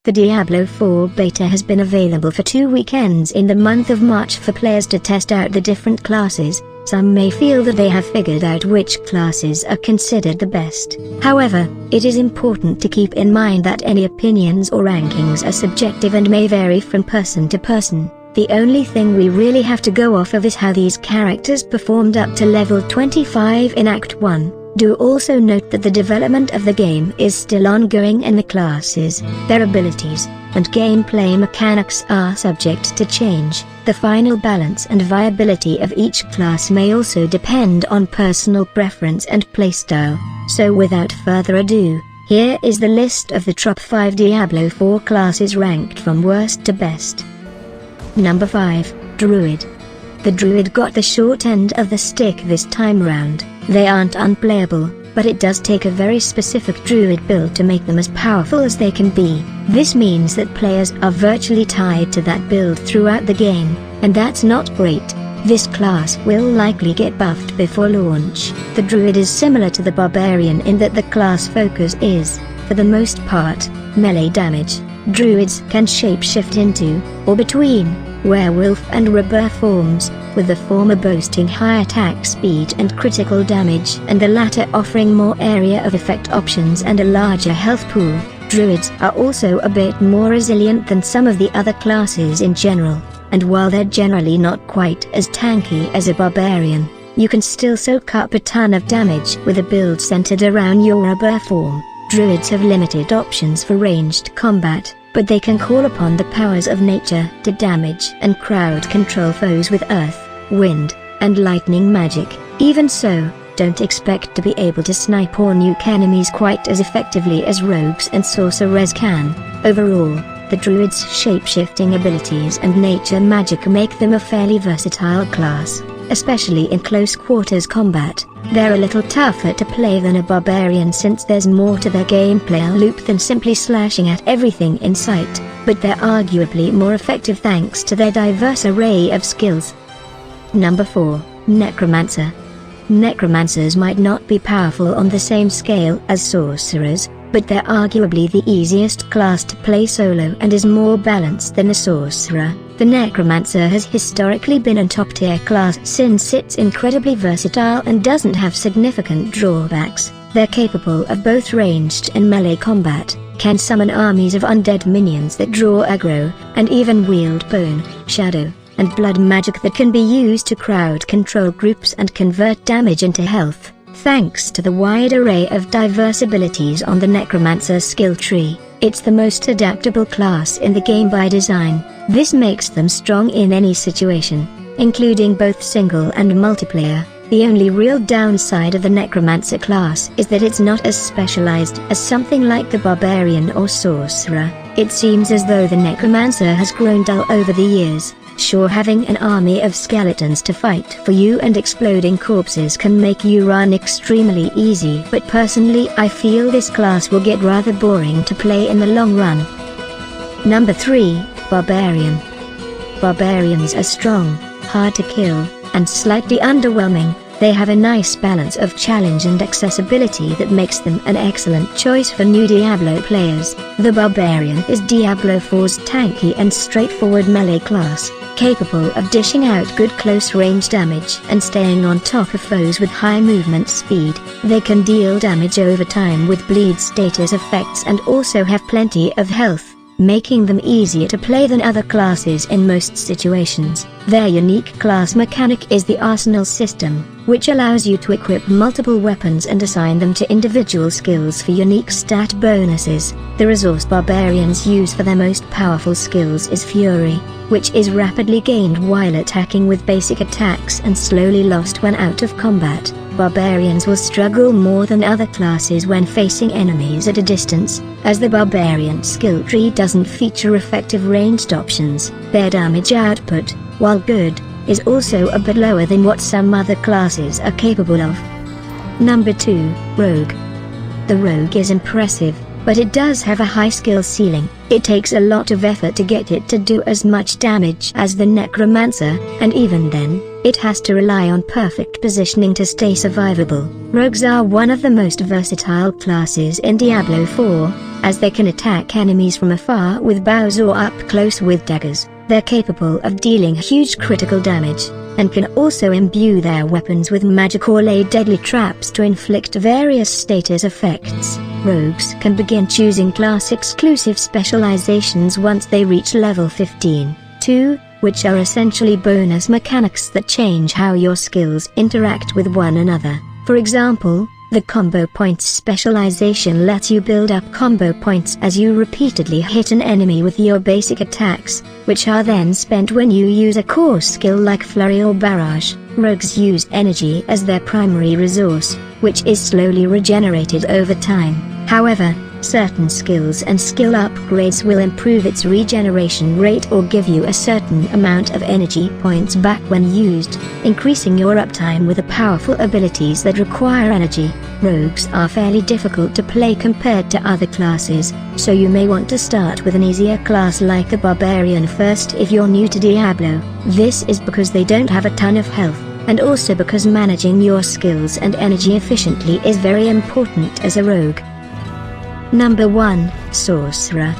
The Diablo 4 beta has been available for 2 weekends in the month of March for players to test out the different classes. Some may feel that they have figured out which classes are considered the best. However, it is important to keep in mind that any opinions or rankings are subjective and may vary from person to person. The only thing we really have to go off of is how these characters performed up to level 25 in Act 1. Do also note that the development of the game is still ongoing and the classes, their abilities, and gameplay mechanics are subject to change. The final balance and viability of each class may also depend on personal preference and playstyle. So without further ado, here is the list of the top 5 Diablo 4 classes ranked from worst to best. Number 5, Druid. The Druid got the short end of the stick this time round. They aren't unplayable, but it does take a very specific Druid build to make them as powerful as they can be. This means that players are virtually tied to that build throughout the game, and that's not great. This class will likely get buffed before launch. The Druid is similar to the Barbarian in that the class focus is, for the most part, melee damage. Druids can shapeshift into, or between, werewolf and rebirth forms, with the former boasting high attack speed and critical damage and the latter offering more area of effect options and a larger health pool. Druids are also a bit more resilient than some of the other classes in general, and while they're generally not quite as tanky as a Barbarian, you can still soak up a ton of damage with a build centered around your rebirth form. Druids have limited options for ranged combat, but they can call upon the powers of nature to damage and crowd control foes with earth, wind, and lightning magic. Even so, don't expect to be able to snipe or nuke enemies quite as effectively as rogues and sorcerers can. Overall, the Druid's shapeshifting abilities and nature magic make them a fairly versatile class, especially in close quarters combat. They're a little tougher to play than a Barbarian since there's more to their gameplay loop than simply slashing at everything in sight, but they're arguably more effective thanks to their diverse array of skills. Number 4, Necromancer. Necromancers might not be powerful on the same scale as sorcerers, but they're arguably the easiest class to play solo and is more balanced than a sorcerer. The Necromancer has historically been a top-tier class since it's incredibly versatile and doesn't have significant drawbacks. They're capable of both ranged and melee combat, can summon armies of undead minions that draw aggro, and even wield bone, shadow, and blood magic that can be used to crowd control groups and convert damage into health. Thanks to the wide array of diverse abilities on the Necromancer skill tree, it's the most adaptable class in the game by design. This makes them strong in any situation, including both single and multiplayer. The only real downside of the Necromancer class is that it's not as specialized as something like the Barbarian or Sorcerer. It seems as though the Necromancer has grown dull over the years. Sure, having an army of skeletons to fight for you and exploding corpses can make you run extremely easy, but personally I feel this class will get rather boring to play in the long run. Number 3, Barbarian. Barbarians are strong, hard to kill, and slightly underwhelming. They have a nice balance of challenge and accessibility that makes them an excellent choice for new Diablo players. The Barbarian is Diablo 4's tanky and straightforward melee class, capable of dishing out good close-range damage and staying on top of foes with high movement speed. They can deal damage over time with bleed status effects and also have plenty of health, making them easier to play than other classes in most situations. Their unique class mechanic is the arsenal system, which allows you to equip multiple weapons and assign them to individual skills for unique stat bonuses. The resource Barbarians use for their most powerful skills is Fury, which is rapidly gained while attacking with basic attacks and slowly lost when out of combat. Barbarians will struggle more than other classes when facing enemies at a distance, as the Barbarian skill tree doesn't feature effective ranged options. Their damage output, while good, is also a bit lower than what some other classes are capable of. Number 2, Rogue. The Rogue is impressive, but it does have a high skill ceiling. It takes a lot of effort to get it to do as much damage as the Necromancer, and even then, it has to rely on perfect positioning to stay survivable. Rogues are one of the most versatile classes in Diablo 4, as they can attack enemies from afar with bows or up close with daggers. They're capable of dealing huge critical damage, and can also imbue their weapons with magic or lay deadly traps to inflict various status effects. Rogues can begin choosing class-exclusive specializations once they reach level 15, which are essentially bonus mechanics that change how your skills interact with one another. For example, the combo points specialization lets you build up combo points as you repeatedly hit an enemy with your basic attacks, which are then spent when you use a core skill like flurry or barrage. Rogues use energy as their primary resource, which is slowly regenerated over time. However, certain skills and skill upgrades will improve its regeneration rate or give you a certain amount of energy points back when used, increasing your uptime with the powerful abilities that require energy. Rogues are fairly difficult to play compared to other classes, so you may want to start with an easier class like the Barbarian first if you're new to Diablo. This is because they don't have a ton of health, and also because managing your skills and energy efficiently is very important as a rogue. Number 1, Sorcerer.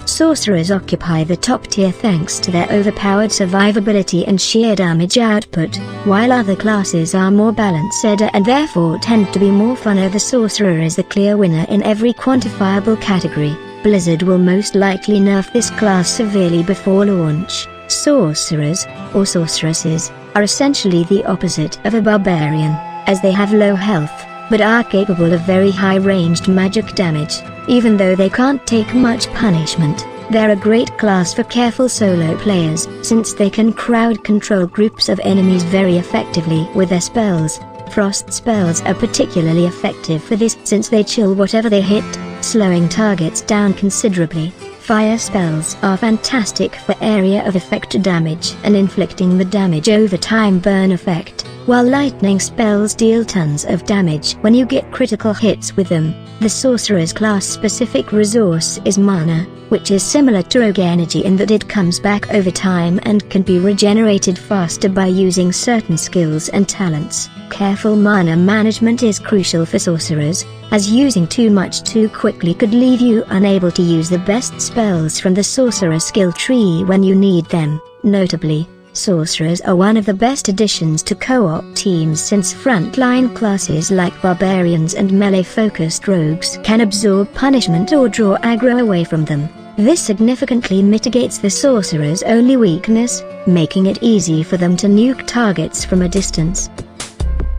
Sorcerers occupy the top tier thanks to their overpowered survivability and sheer damage output, while other classes are more balanced and therefore tend to be more funner. The Sorcerer is the clear winner in every quantifiable category. Blizzard will most likely nerf this class severely before launch. Sorcerers, or sorceresses, are essentially the opposite of a barbarian, as they have low health, but are capable of very high-ranged magic damage. Even though they can't take much punishment, they're a great class for careful solo players, since they can crowd control groups of enemies very effectively with their spells. Frost spells are particularly effective for this since they chill whatever they hit, slowing targets down considerably. Fire spells are fantastic for area of effect damage and inflicting the damage over time burn effect, while lightning spells deal tons of damage when you get critical hits with them. The Sorcerer's class-specific resource is mana, which is similar to rogue energy in that it comes back over time and can be regenerated faster by using certain skills and talents. Careful mana management is crucial for sorcerers, as using too much too quickly could leave you unable to use the best spells from the sorcerer skill tree when you need them. Notably, sorcerers are one of the best additions to co-op teams since frontline classes like barbarians and melee-focused rogues can absorb punishment or draw aggro away from them. This significantly mitigates the sorcerer's only weakness, making it easy for them to nuke targets from a distance.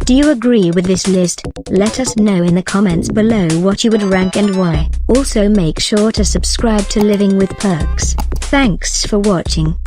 Do you agree with this list? Let us know in the comments below what you would rank and why. Also make sure to subscribe to Living with Perks. Thanks for watching.